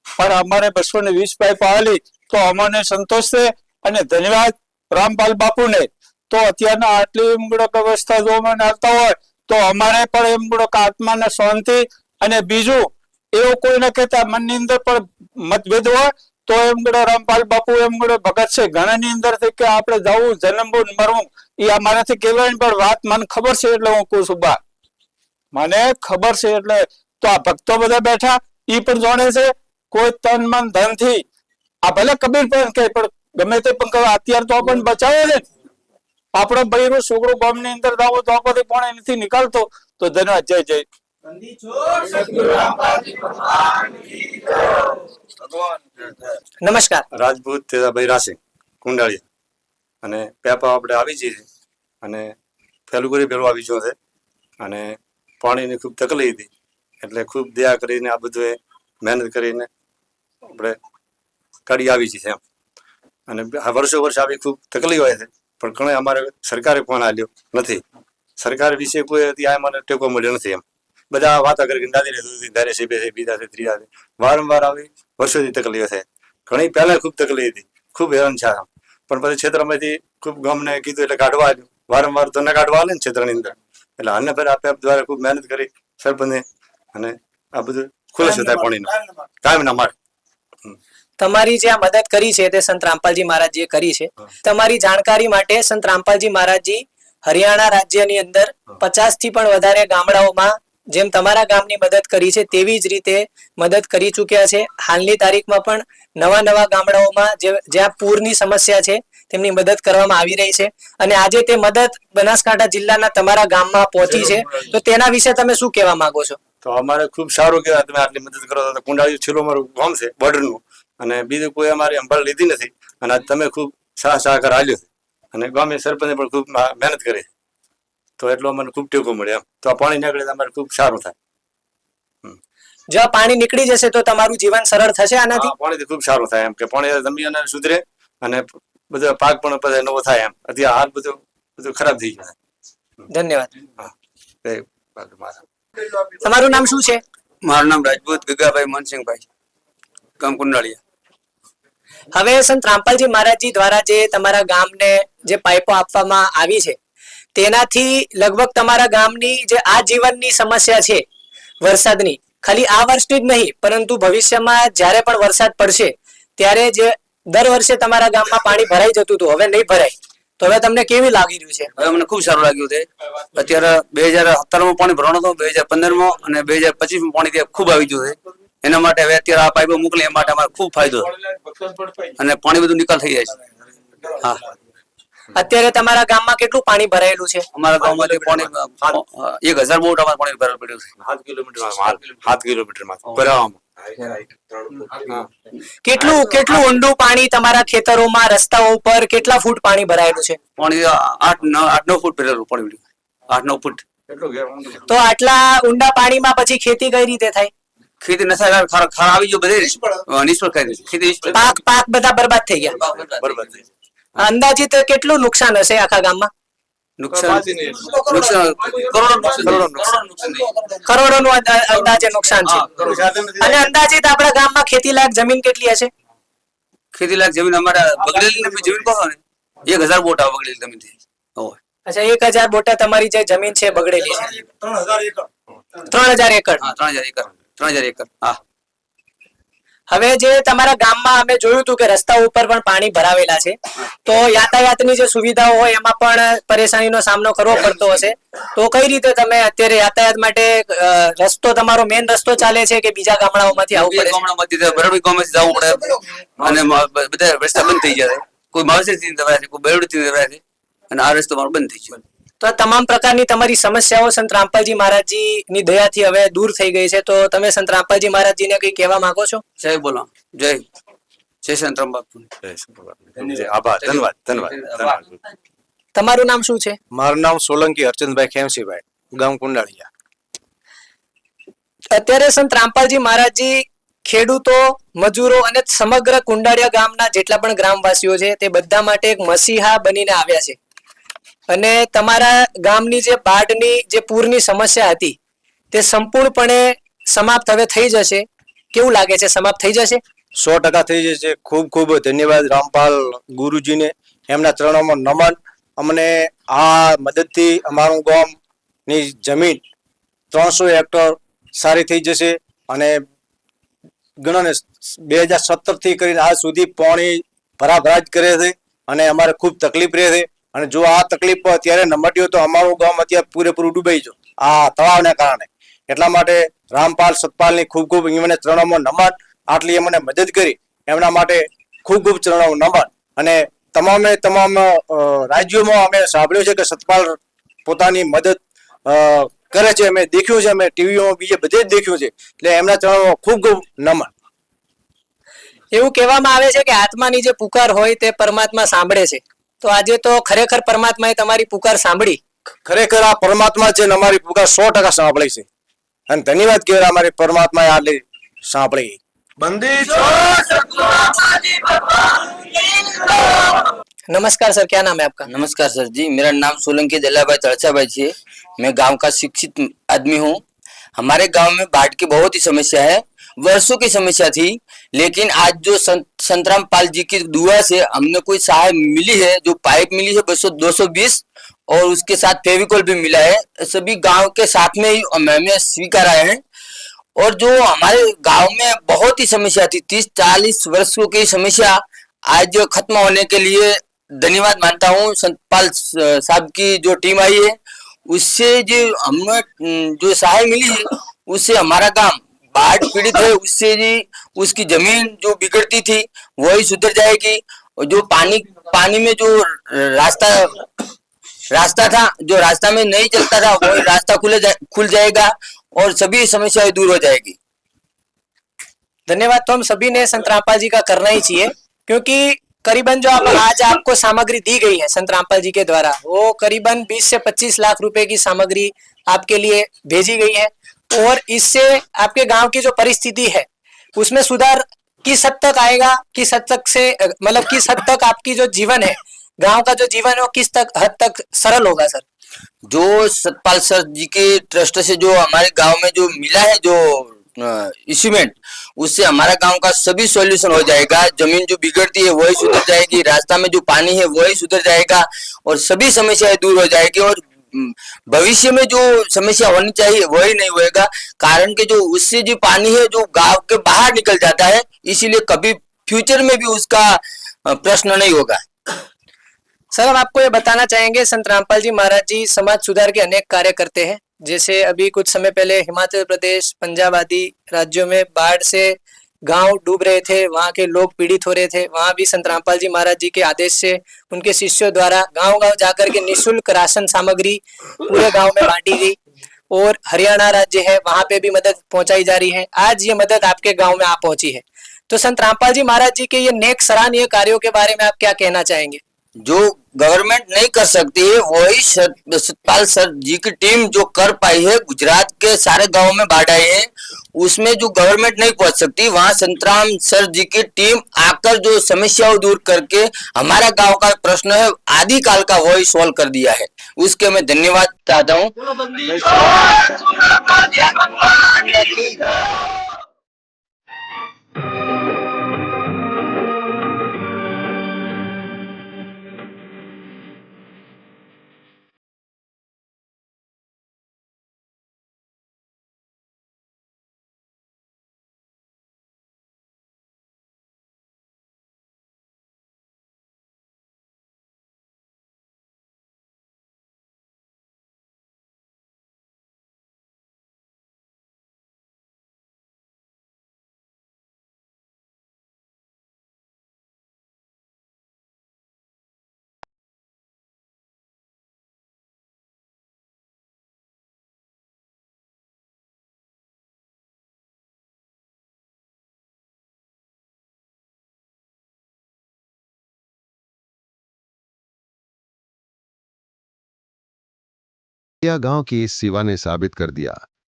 પણ અમારે 220 પાઇપ આવેલી તો અમને સંતોષ છે અને ધન્યવાદ રામપાલ બાપુને। તો અત્યારના આટલી એમગડક અવસ્થા જો અમને આવતા હોય તો અમારે પણ એમગડક આત્માને શાંતિ અને બીજું એવું કોઈ ન કહેતા મનની અંદર પણ મતભેદ હોય તો એમગડો રામપાલ બાપુ એમગડો ભગત છે ઘણાની અંદર થી કે આપણે જવું જન્મવું મરવું એ અમારાથી કહેવાય પણ વાત મને ખબર છે એટલે હું કહું છું બા, મને ખબર છે એટલે તો આ ભક્તો બધા બેઠા એ પણ જાણે છે કોઈ તન મન ધન થી આ ભલે કબીર પણ કહે પણ ગમે તે પણ કહે અત્યારે તો આપણને બચાવે છે। આપણો બૈરું છોકરો ગામની અંદર જાવ તો આપણે પણ એનાથી નીકળતો તો ધન્યવાદ। જય જય। નમસ્કાર। રાજપૂત તેજાભાઈ રાસે કુંડાળિયા અને પેપા આપણે આવી જઈએ અને પેલું કરી પેલું આવી ગયો છે અને પાણીની ખૂબ તકલીફ હતી એટલે ખૂબ દયા કરીને આ બધું મહેનત કરીને આપણે કાઢી આવી છે એમ। અને વર્ષો વર્ષ આવી ખૂબ તકલીફ હોય છે પણ ઘણા અમારે સરકારે ફોન આલ્યો નથી, સરકાર વિશે કોઈ આ મને ટેકો મળ્યો નથી એમ। બધા વાતો કરીને દાદી રહેતું ધારાસભ્ય છે બીજા છે ત્રીજા છે વારંવાર આવી વર્ષોથી તકલીફ થાય। ઘણી પહેલા ખૂબ તકલીફ હતી, ખૂબ હેરાન છે પણ પછી ક્ષેત્રમાંથી ખૂબ ગામને કીધું એટલે કાઢવા આવ્યું। વારંવાર તો ન કાઢવા આવે ને ક્ષેત્રની અંદર એટલે આને ફેર આપે દ્વારા ખૂબ મહેનત કરી સરપંચે અને આ બધું ખુલ્લે છે પાણીનું કાયમના માટે। તમારી જે આ મદદ કરી છે તે સંત રામપાલજી મહારાજજીએ કરી છે। તમારી જાણકારી માટે સંત રામપાલજી મહારાજજી હરિયાણા રાજ્યની અંદર 50 થી પણ વધારે ગામડાઓમાં જેમ તમારા ગામની મદદ કરી છે તેવી જ રીતે મદદ કરી ચૂક્યા છે. હાલની તારીખમાં પણ નવા ગામડાઓમાં જ્યાં પૂરની સમસ્યા છે તેમની મદદ કરવામાં આવી રહી છે અને આજે તે મદદ બનાસકાંઠા જિલ્લાના તમારા ગામમાં પહોંચી છે. તો તેના વિશે તમે શું કહેવા માંગો છો? તો અમારે ખૂબ સારું કહેવાય તમે આટલી મદદ કરો તો. કુંડાળી છેલ્લું અમારું ગામ છે બોર્ડરનું, અને બીજું કોઈ અમારી સંભાળ લીધી નથી, અને આજ તમે ખૂબ સહકાર આપ્યો છે અને ગામે સરપંચે પણ ખૂબ મહેનત કરી, તો એટલો અમને ખૂબ ટેકો મળે એમ. તો આ પાણી નીકળે તો અમારે ખૂબ સારું થાય. જો આ પાણી નીકળી જશે તો તમારું જીવન સરળ થશે આનાથી? પાણીથી ખૂબ સારું થાય એમ કે પાણી જમીન સુધરે અને બધો પાક પણ પછી નવો થાય એમ. અત્યારે હાલ બધું ખરાબ થઈ ગયું. ધન્યવાદ. તમારું નામ શું છે? મારું નામ રાજપૂત ગગાભાઈ મનસિંહભાઈ, ગામ કુંડાળિયા. હવે સંત રામપાલજી મહારાજજી દ્વારા જે તમારા ગામને જે પાઇપો આપવામાં આવી છે તેનાથી લગભગ તમારા ગામની જે આ જીવનની સમસ્યા છે વરસાદની, ખાલી આ વર્ષની જ નહીં પરંતુ ભવિષ્યમાં જ્યારે પણ વરસાદ પડશે ત્યારે જે દર વર્ષે તમારા ગામમાં પાણી ભરાઈ જતું હતું હવે નહીં ભરાય, તો હવે તમને કેવી લાગી રહ્યું છે? હવે મને ખૂબ સારું લાગ્યું છે. અત્યારે 2017 પાણી ભરવાનું હતું, 2015 અને 2025 પાણી ત્યાં ખૂબ આવી ગયું છે. એના માટે હવે અત્યારે આ પાઇપો મોકલે એ માટે અમારે ખૂબ ફાયદો અને પાણી બધું નિકાલ થઈ જાય છે. હા, અત્યારે તમારા ગામમાં કેટલું પાણી ભરાયેલું છે? અમારા ગામમાંથી પાણી 1000 બોટ અમારે પાણી ભરાયેલું પડ્યું છે. 7 કિલોમીટરમાં ભરાવામાં. કેટલું ઊંડું પાણી તમારા ખેતરોમાં, રસ્તાઓ ઉપર કેટલા ફૂટ પાણી ભરાયેલું છે? પાણી 8-9 ફૂટ ભરેલું પાણી, 8-9 ફૂટ. તો આટલા ઊંડા પાણીમાં પછી ખેતી કઈ રીતે થાય? ખેતી નશા ખાર આવી ગયો, બધે નિષ્ફળ થઈ ખેતી. પાક બધા બરબાદ થઈ ગયા. બરબાદ. અંદાજિત કેટલું નુકસાન હશે આખા ગામમાં? કરોડોનું અંદાજે નુકસાન છે. અને અંદાજિત આપણા ગામમાં ખેતી લાયક જમીન કેટલી હશે? ખેતી લાયક જમીન અમારા બગડેલી જમીન કહો ને 1000 બોટ આવે બગડેલી જમીન થી. અચ્છા, 1000 બોટા તમારી જે જમીન છે બગડેલી છે? 3000 એકર. 3000 એકર. હા. હવે જે તમારા ગામમાં અમે જોયું હતું કે રસ્તા ઉપર પણ પાણી ભરાવેલા છે, તો યાતાયાતની જે સુવિધાઓ હોય એમાં પણ પરેશાનીનો સામનો કરવો પડતો હશે, તો કઈ રીતે તમે અત્યારે યાતાયાત માટે રસ્તો તમારો મેઇન રસ્તો ચાલે છે કે બીજા ગામડાઓમાંથી આવવું પડે? ગામડામાંથી બરડી ગામમાંથી જવું પડે અને બધા રસ્તા બંધ થઈ જાય. કોઈ માવસેથી દવાય છે, કોઈ બેરડીથી દવાય છે, અને આ રસ્તો મારો બંધ થઈ ગયો. તો આ તમામ પ્રકારની તમારી સમસ્યાઓ સંત રામપાલજી મહારાજજી ની દયાથી હવે દૂર થઈ ગઈ છે, તો તમે સંત રામપાલજી મહારાજજીને કઈ કહેવા માંગો છો? જય બોલો. જય સંત રામ બાપુ. આભાર. ધન્યવાદ. તમારું નામ શું છે? મારું નામ સોલંકી હરચંદભાઈ ખેમસીભાઈ, ગામ કુંડાળિયા. અત્યારે સંત રામપાલજી મહારાજજી ખેડૂતો, મજૂરો અને સમગ્ર કુંડાળિયા ગામના જેટલા પણ ગ્રામવાસીઓ છે તે બધા માટે એક મસીહા બનીને આવ્યા છે. અને તમારા ગામની જે બાઢની જે પૂરની સમસ્યા હતી તે સંપૂર્ણપણે સમાપ્ત હવે થઈ જશે. કેવું લાગે છે, સમાપ્ત થઈ જશે? 100% થઈ જશે. ખૂબ ખૂબ ધન્યવાદ રામપાલ ગુરુજીને, એમના ચરણોમાં નમન. અમને આ મદદથી અમારું ગામની જમીન 300 હેક્ટર સારી થઈ જશે. અને ગણો ને 2017 થી કરીને આજ સુધી પાણી ભરાભરા જ કરે છે અને અમારે ખૂબ તકલીફ રહે છે. અને જો આ તકલીફ અત્યારે નમટ્યો તો અમારું ગામ અત્યારે પૂરેપૂરું ડૂબાઈ ગયું આ તળાવને કારણે. એટલા માટે રામપાલ સતપાલની ખૂબ ખૂબ એમને ચરણોમાં નમન. આટલી એમને મદદ કરી એમના માટે ખૂબ ખૂબ ચરણોમાં નમન. અને તમામ રાજ્યોમાં અમે સાંભળ્યું છે કે સતપાલ પોતાની મદદ કરે છે. અમે દેખ્યું છે, અમે ટીવીઓમાં બીજે બધે જ દેખ્યું છે. એટલે એમના ચરણોમાં ખૂબ ખૂબ નમન. એવું કહેવામાં આવે છે કે આત્માની જે પુકાર હોય તે પરમાત્મા સાંભળે છે, તો આજે તો ખરેખર પરમાત્માએ તમારી પુકાર સાંભળી. ખરેખર આ પરમાત્મા છે ને અમારી પુકાર 100% સાંભળી છે. અને ધન્યવાદ કહેવાય અમારી પરમાત્માએ આટલી સાંભળી. नमस्कार सर, क्या नाम है आपका? नमस्कार सर जी, मेरा नाम सोलंकी दलाभाई तड़चाभाई है. मैं गांव का शिक्षित आदमी हूँ. हमारे गांव में बाढ़ की बहुत ही समस्या है, वर्षों की समस्या थी. लेकिन आज जो संत रामपाल जी की दुआ से हमने कोई सहाय मिली है, जो पाइप मिली है 220 और उसके साथ फेविकोल भी मिला है. सभी गांव के साथ में ही हमें स्वीकारा है. और जो हमारे गांव में बहुत ही समस्या थी, 30-40 वर्षों की समस्या आज खत्म होने के लिए धन्यवाद मानता हूँ सतपाल साहब की जो टीम आई है, उससे जो हमें जो सहाय मिली है, उससे हमारा गांव बाढ़ पीड़ित है, उससे जी उसकी जमीन जो बिगड़ती थी वही सुधर जाएगी, और जो पानी में जो रास्ता था, जो रास्ता में नहीं चलता था, वही रास्ता खुल जाएगा और सभी समस्याएं दूर हो जाएगी। धन्यवाद। तो हम सभी ने संत रामपाल जी का करना ही चाहिए, क्योंकि करीबन जो आज आपको सामग्री दी गई है संत रामपाल जी के द्वारा, वो करीबन 20 से 25 लाख रुपए की सामग्री आपके लिए भेजी गई है, और इससे आपके गांव की जो परिस्थिति है उसमें सुधार किस हद तक आएगा, किस हद तक से मतलब किस हद तक आपकी जो जीवन है, गांव का जो जीवन है, वो किस हद तक सरल होगा सर? जो सतपाल सर जी के ट्रस्ट से जो हमारे गांव में जो मिला है जो इंस्ट्रूमेंट, उससे हमारा गांव का सभी सॉल्यूशन हो जाएगा। जमीन जो बिगड़ती है वही सुधर जाएगी, रास्ता में जो पानी है वही सुधर जाएगा और सभी समस्याएं दूर हो जाएगी, और भविष्य में जो समस्या होनी चाहिए वही नहीं होएगा, कारण के जो उससे जो पानी है जो गांव के बाहर निकल जाता है, इसीलिए कभी फ्यूचर में भी उसका प्रश्न नहीं होगा। सर, हम आपको ये बताना चाहेंगे, संत रामपाल जी महाराज जी समाज सुधार के अनेक कार्य करते हैं। जैसे अभी कुछ समय पहले हिमाचल प्रदेश, पंजाब आदि राज्यों में बाढ़ से गांव डूब रहे थे, वहां के लोग पीड़ित हो रहे थे, वहां भी संत रामपाल जी महाराज जी के आदेश से उनके शिष्यों द्वारा गांव-गांव जाकर के निःशुल्क राशन सामग्री पूरे गांव में बांटी गई, और हरियाणा राज्य है वहां पे भी मदद पहुंचाई जा रही है। आज ये मदद आपके गांव में आ पहुंची है, तो संत रामपाल जी महाराज जी के ये नेक सराहनीय कार्यों के बारे में आप क्या कहना चाहेंगे? जो गवर्नमेंट नहीं कर सकती है वही सतपाल सर जी की टीम जो कर पाई है। गुजरात के सारे गांव में बाढ़ आई है, उसमें जो गवर्नमेंट नहीं पहुंच सकती, वहां संतराम सर जी की टीम आकर जो समस्याओं दूर करके हमारा गांव का प्रश्न है आदि काल का वही सॉल्व कर दिया है। उसके मैं धन्यवाद चाहता हूँ। यह गांव की इस सेवा ने साबित कर दिया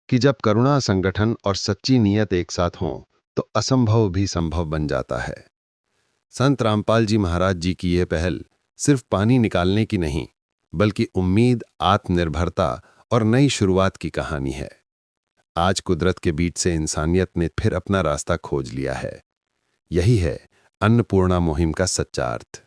कि जब करुणा, संगठन और सच्ची नीयत एक साथ हों तो असंभव भी संभव बन जाता है। संत रामपाल जी महाराज जी की यह पहल सिर्फ पानी निकालने की नहीं, बल्कि उम्मीद, आत्मनिर्भरता और नई शुरुआत की कहानी है। आज कुदरत के बीच से इंसानियत ने फिर अपना रास्ता खोज लिया है। यही है अन्नपूर्णा मुहिम का सच्चा अर्थ।